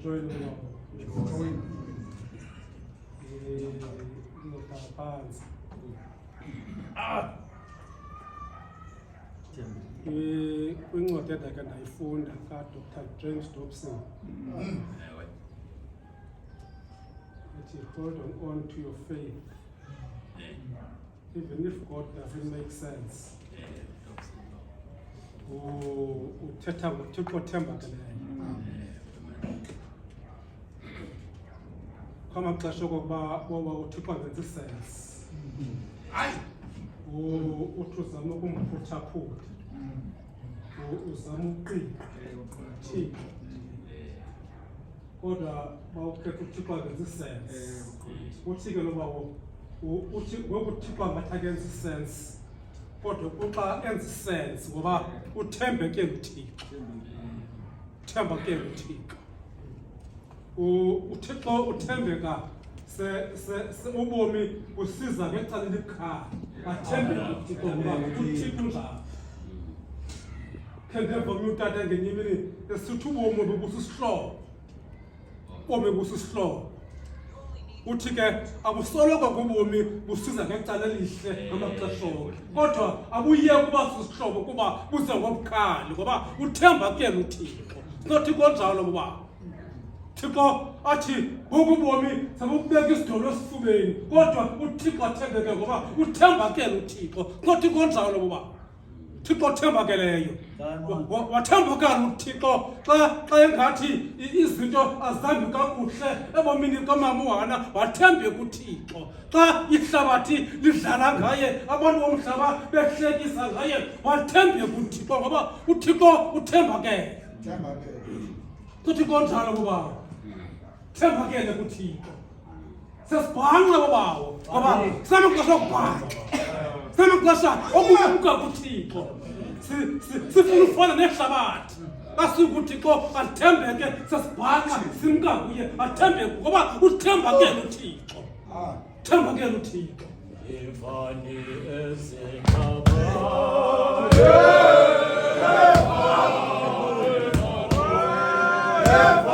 join phansi kwincwadi endakhe ndayifunda kaDr. James Dobson ithi hold on to your faith even if God doesn't make sense. Uthetha ngoThixo othembakeleyo. Kwamaxesha okokuba uThixo angenzi sense. Uthi uzama ukumphuthaphutha. Uzama uqiqa Thixo. Kodwa bawukhetha uThixo angenzi sense. Uthi ke loba uthi ngoku uThixo angathi akenzi sense. Kodwa kuxa enzi sense ngoba uthembeke uThixo. Uthembeke uThixo. uThixo uthembeka se ubomi usiza ngecala elikhaya athembeke uThixo ngoba uThixo njalo kendeva umntana ngenye imini esithi ubomi bobusisihlobo ubomi busisihlobo uthi ke abusoloko kubomi busiza ngecala elihle ngamaxesha onke kodwa abuyeke kuba sisihlobo kuba buza ngobukhali ngoba uthembakele uThixo nothixo njalo ngoba Thixo athi ngokubomi sabubeka isidolo esifubeni kodwa uThixo athembeke ngoba uthembakele uThixo nothixo njalo ngoba Thixo othembakeleyo wathembakala uThixo xa engathi izinto azambi kakuhle ebomini kamama uHana wathembeka uThixo xa ihlabathi lidlala ngaye abantu bomhlaba behlekisa ngaye wathembeka uThixo ngoba uThixo uthembakele uThixo njalo ngoba thembakele kuThixo sesibhanqa babawo ngoba samaxesha okubhanqa samaxesha okubuka kuThixo sifuna ufana nehlabathi kasuke uThixo athembeke sesibhanqa simka kuye athembeke ngoba uthembakele uThixo thembakele uThixo Yivani ezindaba Yivani